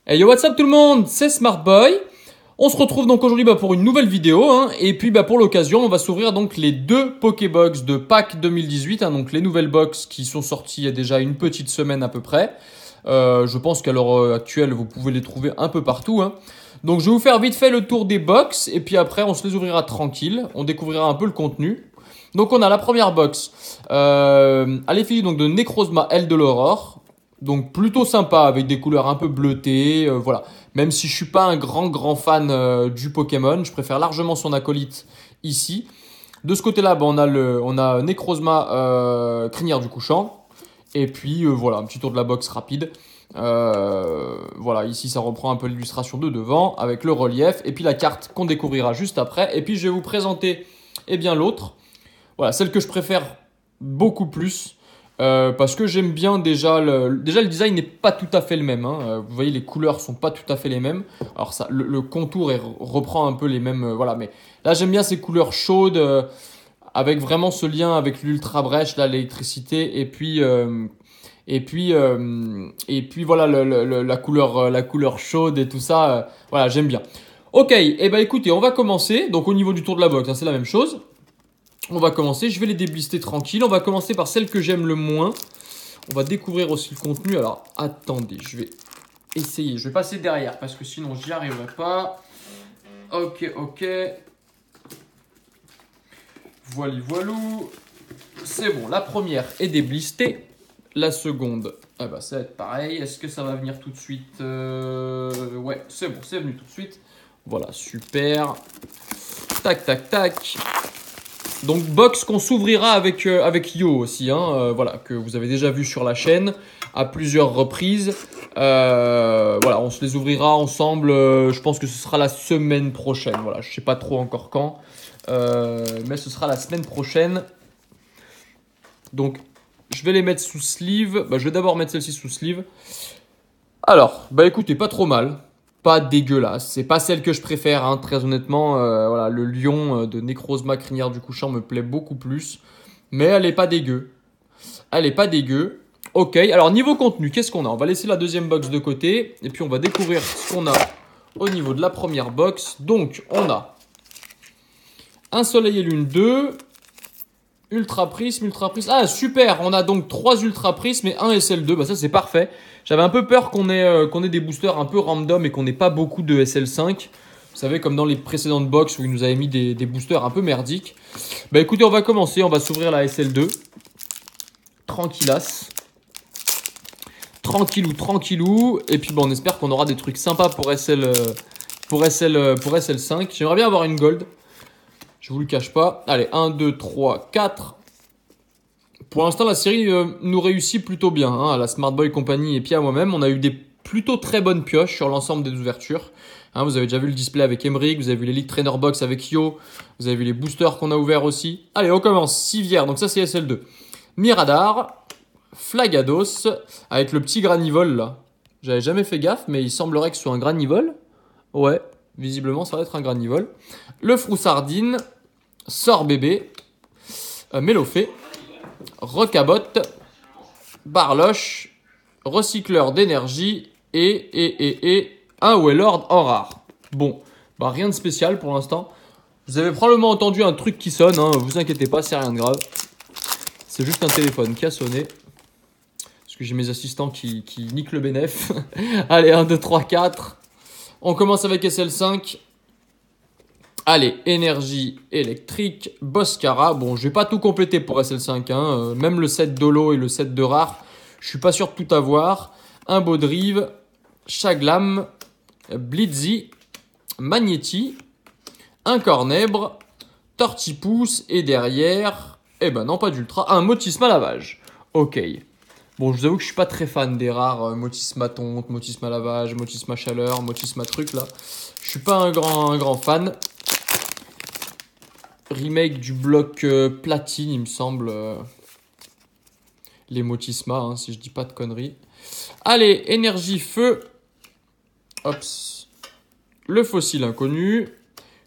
Hey yo, what's up tout le monde, c'est Smartboy. On se retrouve donc aujourd'hui pour une nouvelle vidéo. Et puis pour l'occasion, on va s'ouvrir donc les deux Pokébox de Pâques 2018. Donc les nouvelles box qui sont sorties il y a déjà une petite semaine à peu près. Je pense qu'à l'heure actuelle, vous pouvez les trouver un peu partout. Donc je vais vous faire vite fait le tour des box. Et puis après, on se les ouvrira tranquille. On découvrira un peu le contenu. Donc on a la première box à l'effigie donc de Necrozma Aile de l'Aurore. Donc plutôt sympa avec des couleurs un peu bleutées, voilà. Même si je suis pas un grand fan du Pokémon, je préfère largement son acolyte ici. De ce côté-là, on a Necrozma Crinière du Couchant. Et puis voilà, un petit tour de la box rapide. Voilà, ici ça reprend un peu l'illustration de devant avec le relief et puis la carte qu'on découvrira juste après. Et puis je vais vous présenter l'autre. Voilà, celle que je préfère beaucoup plus. Parce que j'aime bien déjà le design n'est pas tout à fait le même. Vous voyez, les couleurs sont pas tout à fait les mêmes. Alors ça, le contour reprend un peu les mêmes. Voilà, mais là j'aime bien ces couleurs chaudes avec vraiment ce lien avec l'ultra brèche, l'électricité et puis voilà la couleur chaude et tout ça. Voilà, j'aime bien. Ok, et écoutez, on va commencer. Donc au niveau du tour de la box, c'est la même chose. On va commencer, je vais les déblister tranquille. On va commencer par celle que j'aime le moins. On va découvrir aussi le contenu. Alors, attendez, je vais essayer. Je vais passer derrière parce que sinon, j'y arriverai pas. Ok. Voilou. C'est bon, la première est déblistée. La seconde, ça va être pareil. Est-ce que ça va venir tout de suite Ouais, c'est bon, c'est venu tout de suite. Voilà, super. Tac. Donc box qu'on s'ouvrira avec Yo aussi, voilà, que vous avez déjà vu sur la chaîne à plusieurs reprises. Voilà, on se les ouvrira ensemble, je pense que ce sera la semaine prochaine. Voilà, je sais pas trop encore quand, mais ce sera la semaine prochaine. Donc je vais les mettre sous sleeve. Je vais d'abord mettre celle-ci sous sleeve. Alors, écoutez, pas trop mal. Pas dégueulasse. C'est pas celle que je préfère, très honnêtement. Voilà, le lion de Necrozma Crinière du Couchant me plaît beaucoup plus. Mais elle est pas dégueu. Ok, alors niveau contenu, qu'est-ce qu'on a? On va laisser la deuxième box de côté. Et puis on va découvrir ce qu'on a au niveau de la première box. Donc, on a un Soleil et Lune 2. Ultra Prisme. Ah, super! On a donc 3 Ultra Prisme et un SL2. Ça, c'est parfait. J'avais un peu peur qu'on ait des boosters un peu random et qu'on n'ait pas beaucoup de SL5. Vous savez, comme dans les précédentes box où ils nous avaient mis des boosters un peu merdiques. Écoutez, on va commencer. On va s'ouvrir la SL2. Tranquillas. Tranquillou. Et puis, on espère qu'on aura des trucs sympas pour SL5. J'aimerais bien avoir une gold. Je vous le cache pas. Allez, 1, 2, 3, 4. Pour l'instant, la série nous réussit plutôt bien. À la Smartboy Company et puis à moi-même, on a eu des plutôt très bonnes pioches sur l'ensemble des ouvertures. Vous avez déjà vu le display avec Emric, vous avez vu l'Elite Trainer Box avec Yo, vous avez vu les boosters qu'on a ouverts aussi. Allez, on commence. Civière, donc ça c'est SL2. Miradar, Flagados, avec le petit Granivol là. J'avais jamais fait gaffe, mais il semblerait que ce soit un Granivol. Ouais, visiblement ça va être un Granivol. Le Froussardine, Sorbébé, Mélofée, Rocabot, Barloche, Recycleur d'énergie et un Wellord en rare. Bon, rien de spécial pour l'instant. Vous avez probablement entendu un truc qui sonne, vous inquiétez pas, c'est rien de grave. C'est juste un téléphone qui a sonné. Parce que j'ai mes assistants qui niquent le bénéf. Allez, 1, 2, 3, 4. On commence avec SL5. Allez, énergie électrique, Boscara. Bon, je vais pas tout compléter pour SL5. Même le set d'Holo et le set de rare, je suis pas sûr de tout avoir. Un Baudrive, Chaglam, Blitzy, Magnéti, un Cornèbre, Tortipousse et derrière, non pas d'ultra, un Motisma lavage. Ok. Bon, je vous avoue que je suis pas très fan des rares Motisma tonte, Motisma lavage, Motisma chaleur, Motisma truc là. Je suis pas un grand fan. Remake du bloc platine, il me semble. Les Motisma, si je dis pas de conneries. Allez, énergie feu. Hops. Le fossile inconnu.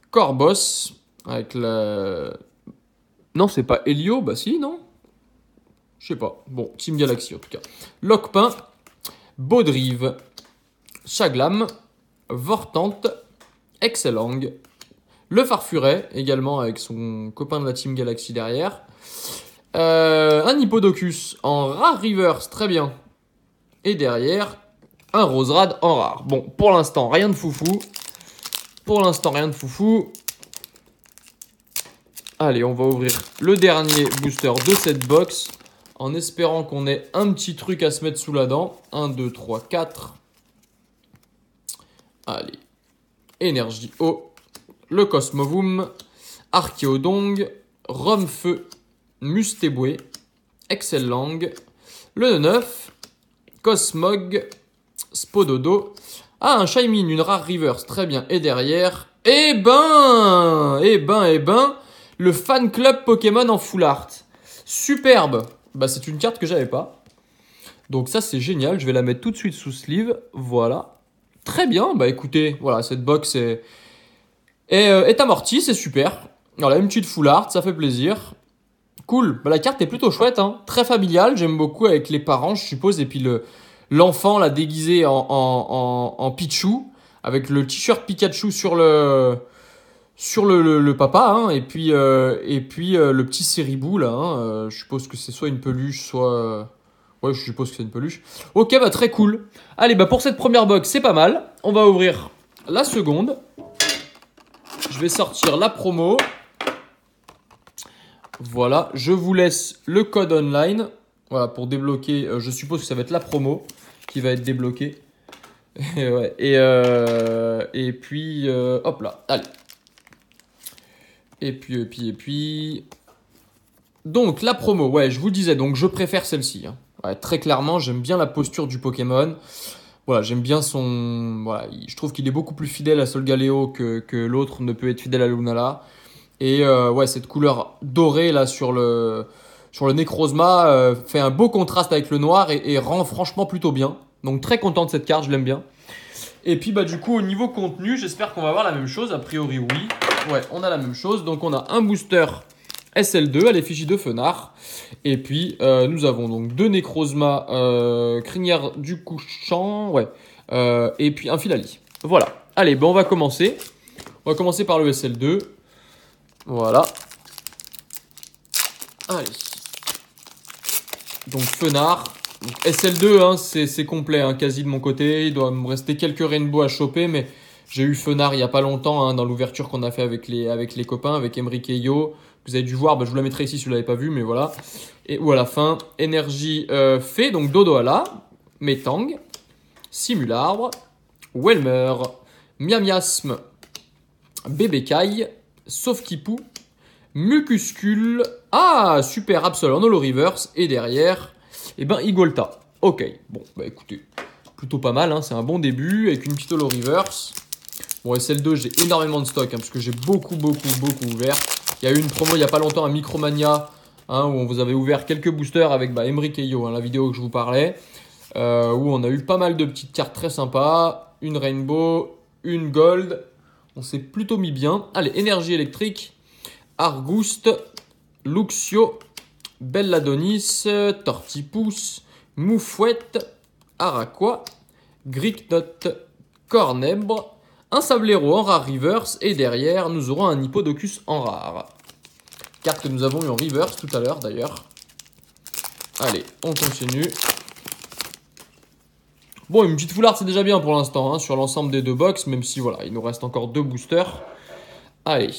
Corbos. Avec la... Non, c'est pas Helio. Si, non. Je sais pas. Bon, Team Galaxy en tout cas. Lockpin. Baudrive. Chaglam, Vortante, Excellang, le Farfuret, également avec son copain de la Team Galaxy derrière. Un Hippodocus en rare reverse, très bien. Et derrière, un Roserad en rare. Bon, pour l'instant, rien de foufou. Allez, on va ouvrir le dernier booster de cette box en espérant qu'on ait un petit truc à se mettre sous la dent. 1, 2, 3, 4. Allez. Énergie eau. Le Cosmovum. Archéodong. Rhum-feu. Mustéboué. Excellang. Le 9. Cosmog. Spododo. Ah, un Shaymin, une rare reverse. Très bien. Et derrière, eh ben, le fan club Pokémon en full art. Superbe. Bah, c'est une carte que j'avais pas. Donc ça, c'est génial. Je vais la mettre tout de suite sous sleeve. Voilà. Très bien. Bah, écoutez, voilà, cette box est amortie. C'est super. Voilà, une petite full art. Ça fait plaisir. Cool. Bah, la carte est plutôt chouette, hein. Très familiale. J'aime beaucoup avec les parents, je suppose. Et puis l'enfant l'a déguisé en Pichou, avec le t-shirt Pikachu sur le papa, hein, et puis le petit Ceribou là, hein, je suppose que c'est soit une peluche, soit ouais, je suppose que c'est une peluche. Ok, bah très cool. Allez, bah pour cette première box, c'est pas mal. On va ouvrir la seconde. Je vais sortir la promo. Voilà, je vous laisse le code online. Voilà, pour débloquer, je suppose que ça va être la promo qui va être débloquée. Et, ouais, et puis, hop là, allez. Et puis. Donc, la promo, ouais, je vous disais, donc je préfère celle-ci. Hein. Ouais, très clairement, j'aime bien la posture du Pokémon. Voilà, j'aime bien son... Voilà, je trouve qu'il est beaucoup plus fidèle à Solgaleo que l'autre ne peut être fidèle à Lunala. Et ouais, cette couleur dorée là sur le Necrozma fait un beau contraste avec le noir et rend franchement plutôt bien. Donc très content de cette carte, je l'aime bien. Et puis bah du coup au niveau contenu, j'espère qu'on va avoir la même chose. A priori oui. Ouais, on a la même chose. Donc on a un booster SL2 à l'effigie de Fenard. Et puis nous avons donc deux Necrozma, crinière du couchant, ouais. Et puis un Filali. Voilà. Allez, ben on va commencer. On va commencer par le SL2. Voilà. Allez. Donc Fenard. Donc, SL2, hein, c'est complet, hein, quasi de mon côté. Il doit me rester quelques rainbows à choper, mais j'ai eu Fenard il n'y a pas longtemps, hein, dans l'ouverture qu'on a fait avec les copains, avec Emric et Yo. Vous avez dû voir, bah, je vous la mettrai ici si vous ne l'avez pas vu, mais voilà. Et ou à la fin, énergie fait, donc Dodoala, Metang, Simularbre, Welmer, Miamiasme, Bébécaille, Sauf-Kipou, Mucuscule, ah super Absol en holo reverse, et derrière, eh ben Igolta. Ok, bon, bah écoutez, plutôt pas mal, hein, c'est un bon début, avec une petite holo reverse. Bon, SL2, j'ai énormément de stock, hein, parce que j'ai beaucoup ouvert. Il y a eu une promo il n'y a pas longtemps à Micromania, hein, où on vous avait ouvert quelques boosters avec bah, Emric et Yo, hein, la vidéo que je vous parlais, où on a eu pas mal de petites cartes très sympas, une Rainbow, une Gold, on s'est plutôt mis bien. Allez, énergie électrique, Argouste, Luxio, Belladonis, Tortipousse, Moufouette, Araquois, Gricnote, Cornèbre, un Sablero en rare reverse et derrière nous aurons un Hippodocus en rare. Carte que nous avons eu en reverse tout à l'heure d'ailleurs. Allez, on continue. Bon, une petite full art c'est déjà bien pour l'instant, hein, sur l'ensemble des deux box, même si voilà, il nous reste encore deux boosters. Allez.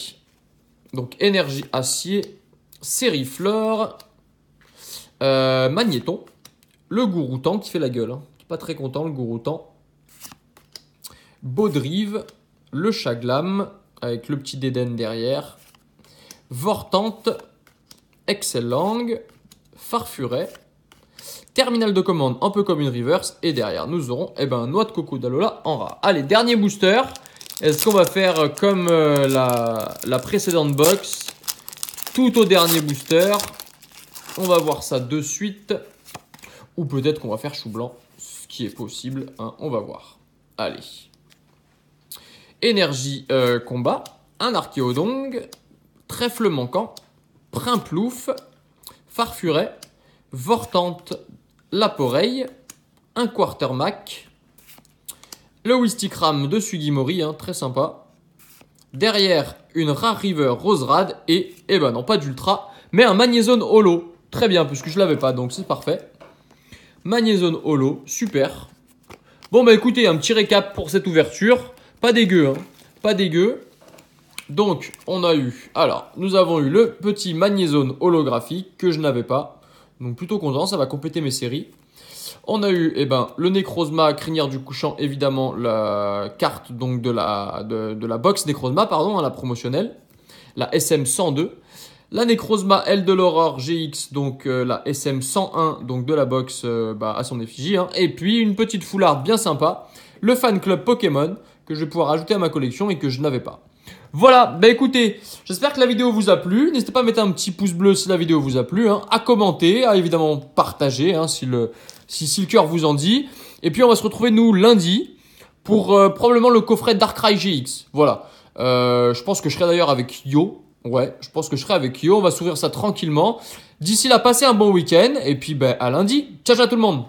Donc énergie acier, Sérifleur, Magnéton, le Gouroutan qui fait la gueule, hein. Pas très content le Gouroutan. Baudrive, le Chaglam avec le petit Dédène derrière, Vortante, Excellang, Farfuret, terminal de commande un peu comme une reverse et derrière nous aurons un noix de coco d'Alola en rare. Allez, dernier booster. Est-ce qu'on va faire comme la précédente box, tout au dernier booster? On va voir ça de suite. Ou peut-être qu'on va faire chou blanc, ce qui est possible, hein, on va voir. Allez. Énergie combat, un Archéodong, Trèfle manquant, Primplouf, Farfuret, Vortante, Laporeille, un Quartermac, Le Wistikram de Sugimori, hein, très sympa. Derrière, une Rare River Roserad et, eh ben non, pas d'Ultra, mais un Magnezone Holo. Très bien, puisque je l'avais pas, donc c'est parfait. Magnezone Holo, super. Bon, bah écoutez, un petit récap pour cette ouverture. Pas dégueu, hein, pas dégueu. Donc, on a eu, alors, nous avons eu le petit Magnezone holographique que je n'avais pas. Donc, plutôt content, ça va compléter mes séries. On a eu le Necrozma Crinière du Couchant, évidemment la carte donc de la box Necrozma, pardon, hein, la promotionnelle, la SM102. La Necrozma Aile de l'Aurore GX, donc la SM101 donc de la box à son effigie. Hein. Et puis une petite foularde bien sympa, le Fan Club Pokémon, que je vais pouvoir ajouter à ma collection et que je n'avais pas. Voilà, bah écoutez, j'espère que la vidéo vous a plu. N'hésitez pas à mettre un petit pouce bleu si la vidéo vous a plu, hein, à commenter, à évidemment partager hein, si le cœur vous en dit. Et puis on va se retrouver nous lundi pour probablement le coffret Darkrai GX. Voilà, je pense que je serai d'ailleurs avec Yo. Ouais, je pense que je serai avec Yo. On va s'ouvrir ça tranquillement. D'ici là, passez un bon week-end et puis à lundi. Ciao ciao tout le monde.